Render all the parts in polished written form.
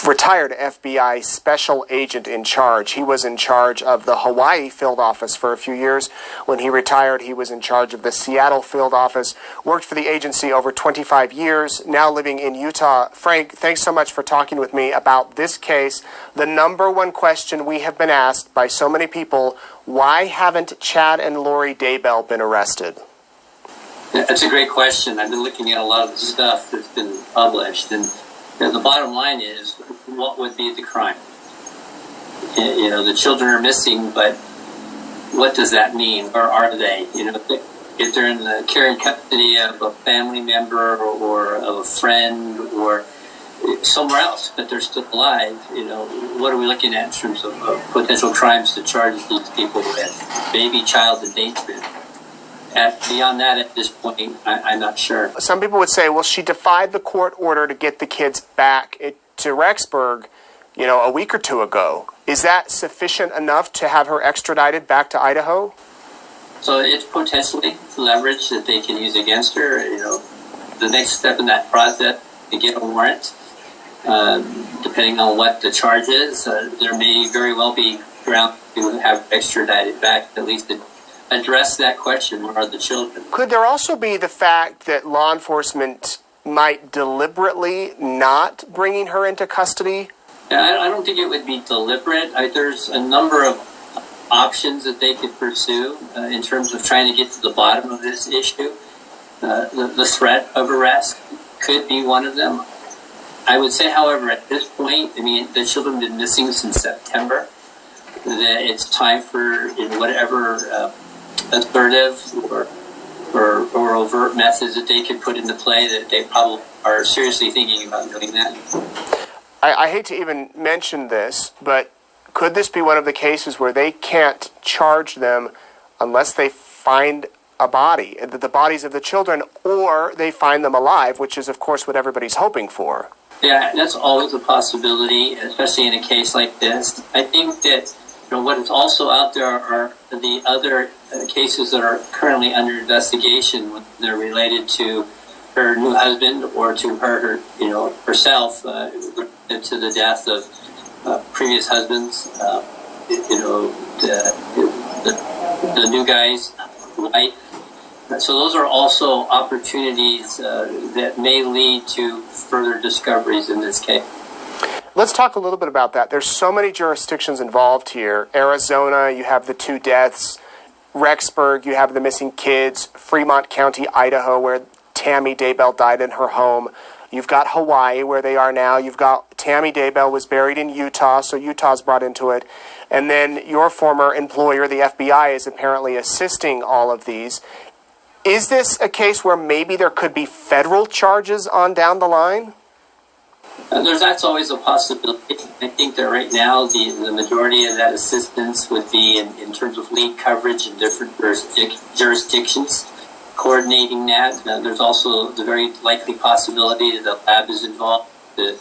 retired FBI special agent in charge. He was in charge of the Hawaii field office for a few years. When he retired, he was in charge of the Seattle field office, worked for the agency over 25 years, now living in Utah. Frank, thanks so much for talking with me about this case. The number one question we have been asked by so many people, why haven't Chad and Lori Daybell been arrested? That's a great question. I've been looking at a lot of the stuff that's been published, and the bottom line is, what would be the crime? You know, the children are missing, but what does that mean? Or are they? You know, if they're in the care and custody of a family member or of a friend or somewhere else, but they're still alive, you know, what are we looking at in terms of potential crimes to charge these people with? Baby child endangerment. And beyond that, at this point, I'm not sure. Some people would say, well, she defied the court order to get the kids back to Rexburg, you know, a week or two ago. Is that sufficient enough to have her extradited back to Idaho? So it's potentially leverage that they can use against her. You know, the next step in that process to get a warrant, depending on what the charge is, there may very well be ground to have extradited back, at least to address that question, where are the children? Could there also be the fact that law enforcement might deliberately not bringing her into custody? I don't think it would be deliberate. There's a number of options that they could pursue in terms of trying to get to the bottom of this issue. The threat of arrest could be one of them. I would say, however, at this point, I mean, the children have been missing since September, that it's time for whatever assertive or overt methods that they could put into play, that they probably are seriously thinking about doing that. I hate to even mention this, but could this be one of the cases where they can't charge them unless they find a body, the bodies of the children, or they find them alive, which is, of course, what everybody's hoping for? Yeah, that's always a possibility, especially in a case like this. I think that what is also out there are the other cases that are currently under investigation. They're related to her new husband or to her herself, to the death of previous husbands. The new guy's wife. So those are also opportunities that may lead to further discoveries in this case. Let's talk a little bit about that. There's so many jurisdictions involved here. Arizona, you have the 2 deaths. Rexburg, you have the missing kids. Fremont County, Idaho, where Tammy Daybell died in her home. You've got Hawaii, where they are now. You've got Tammy Daybell was buried in Utah, so Utah's brought into it. And then your former employer, the FBI, is apparently assisting all of these. Is this a case where maybe there could be federal charges on down the line? That's always a possibility. I think that right now the majority of that assistance would be in terms of lead coverage in different jurisdictions, coordinating that. There's also the very likely possibility that the lab is involved to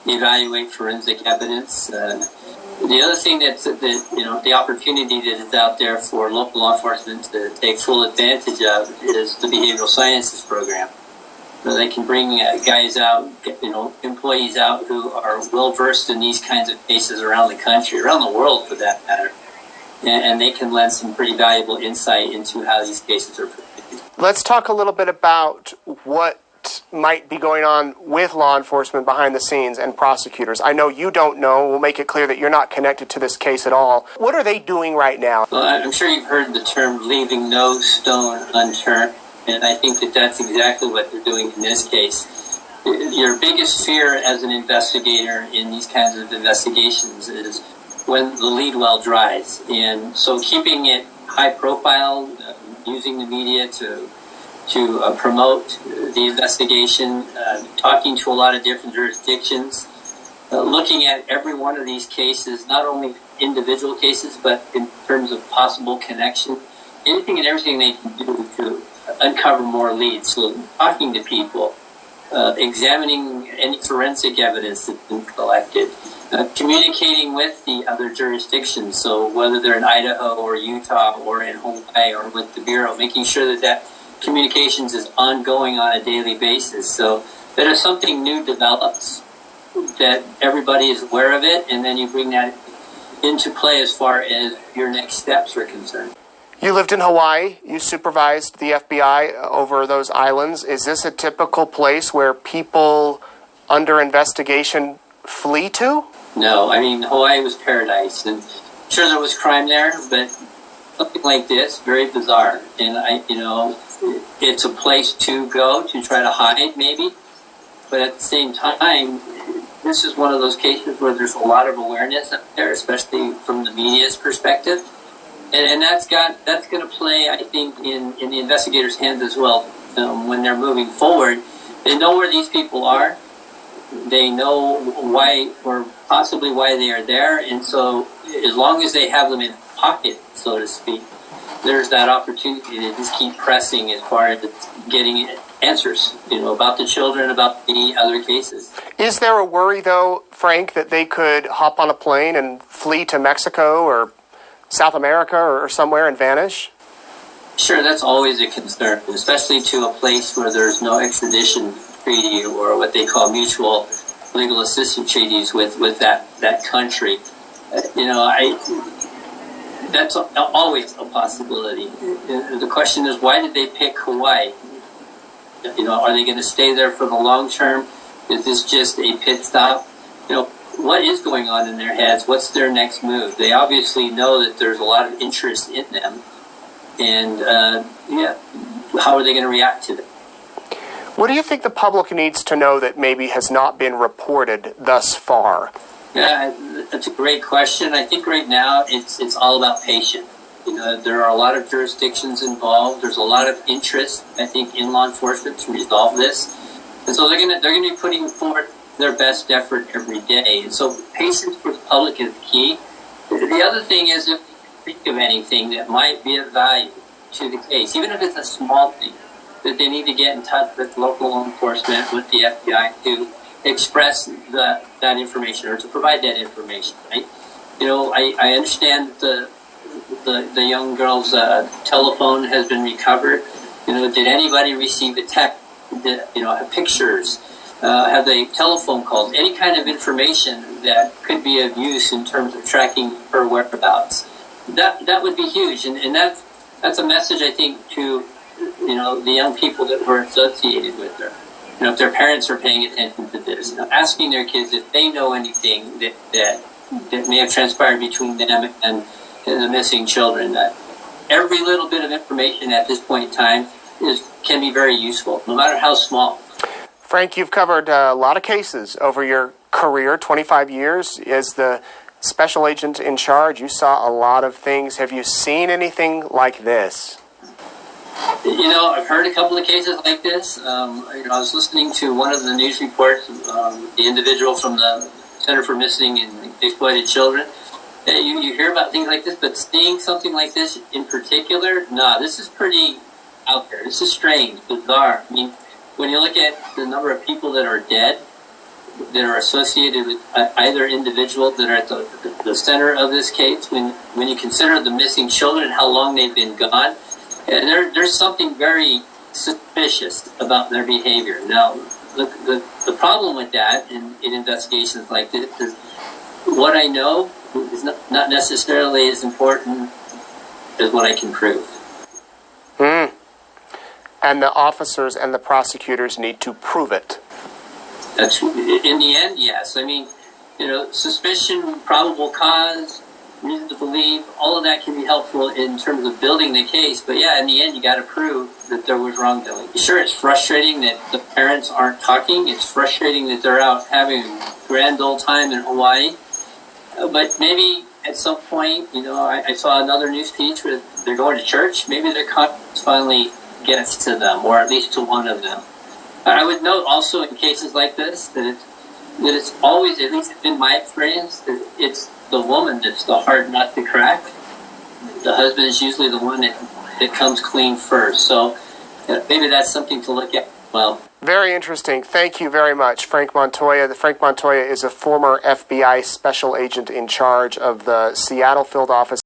evaluate forensic evidence. The other thing the opportunity that is out there for local law enforcement to take full advantage of is the behavioral sciences program. So they can bring guys out, employees out who are well versed in these kinds of cases around the country, around the world for that matter, and they can lend some pretty valuable insight into how these cases are presented. Let's talk a little bit about what might be going on with law enforcement behind the scenes and prosecutors. I know you don't know. We'll make it clear that you're not connected to this case at all. What are they doing right now? Well, I'm sure you've heard the term leaving no stone unturned. And I think that that's exactly what they're doing in this case. Your biggest fear as an investigator in these kinds of investigations is when the lead well dries. And so keeping it high profile, using the media to promote the investigation, talking to a lot of different jurisdictions, looking at every one of these cases, not only individual cases, but in terms of possible connection, anything and everything they can do to uncover more leads. So talking to people, examining any forensic evidence that's been collected, communicating with the other jurisdictions. So whether they're in Idaho or Utah or in Hawaii or with the Bureau, making sure that communications is ongoing on a daily basis. So that if something new develops, that everybody is aware of it, and then you bring that into play as far as your next steps are concerned. You lived in Hawaii. You supervised the FBI over those islands. Is this a typical place where people under investigation flee to? No, I mean, Hawaii was paradise, and sure there was crime there, but something like this, very bizarre. And it's a place to go to try to hide, maybe, but at the same time, this is one of those cases where there's a lot of awareness up there, especially from the media's perspective. And that's going to play, I think, in the investigators' hands as well when they're moving forward. They know where these people are. They know why, or possibly why they are there. And so as long as they have them in pocket, so to speak, there's that opportunity to just keep pressing as far as getting answers, about the children, about the other cases. Is there a worry, though, Frank, that they could hop on a plane and flee to Mexico or South America or somewhere and vanish? Sure, that's always a concern, especially to a place where there's no extradition treaty or what they call mutual legal assistance treaties with that country. That's always a possibility. The question is, why did they pick Hawaii? Are they going to stay there for the long term? Is this just a pit stop? What is going on in their heads? What's their next move? They obviously know that there's a lot of interest in them. And, how are they going to react to it? What do you think the public needs to know that maybe has not been reported thus far? Yeah, that's a great question. I think right now it's all about patience. There are a lot of jurisdictions involved. There's a lot of interest, I think, in law enforcement to resolve this. And so they're going to be putting forth their best effort every day. And so patience for the public is key. The other thing is, if you think of anything that might be of value to the case, even if it's a small thing, that they need to get in touch with local law enforcement, with the FBI, to express that information or to provide that information, right? I understand that the young girl's telephone has been recovered. Did anybody receive a text? Have pictures? Have they telephone calls? Any kind of information that could be of use in terms of tracking her whereabouts. That would be huge, and that's a message, I think, to the young people that were associated with her. If their parents are paying attention to this, asking their kids if they know anything that may have transpired between them and the missing children. That every little bit of information at this point in time can be very useful, no matter how small. Frank, you've covered a lot of cases over your career, 25 years. As the special agent in charge, you saw a lot of things. Have you seen anything like this? I've heard a couple of cases like this. I was listening to one of the news reports, the individual from the Center for Missing and Exploited Children. You hear about things like this, but seeing something like this in particular, this is pretty out there. This is strange, bizarre. I mean, when you look at the number of people that are dead, that are associated with either individual that are at the center of this case, when you consider the missing children and how long they've been gone, there's something very suspicious about their behavior. Now, the problem with that in investigations like this is what I know is not necessarily as important as what I can prove. And the officers and the prosecutors need to prove it. That's in the end, yes. I mean, suspicion, probable cause, reason to believe, all of that can be helpful in terms of building the case. But yeah, in the end, you got to prove that there was wrongdoing. Sure, it's frustrating that the parents aren't talking. It's frustrating that they're out having a grand old time in Hawaii. But maybe at some point, I saw another news piece where they're going to church. Maybe their conscience finally gets to them, or at least to one of them. I would note also in cases like this that it's always, at least in my experience, that it's the woman that's the hard nut to crack. The husband is usually the one that comes clean first. So maybe that's something to look at. Well, very interesting. Thank you very much, Frank Montoya. Frank Montoya is a former FBI special agent in charge of the Seattle field office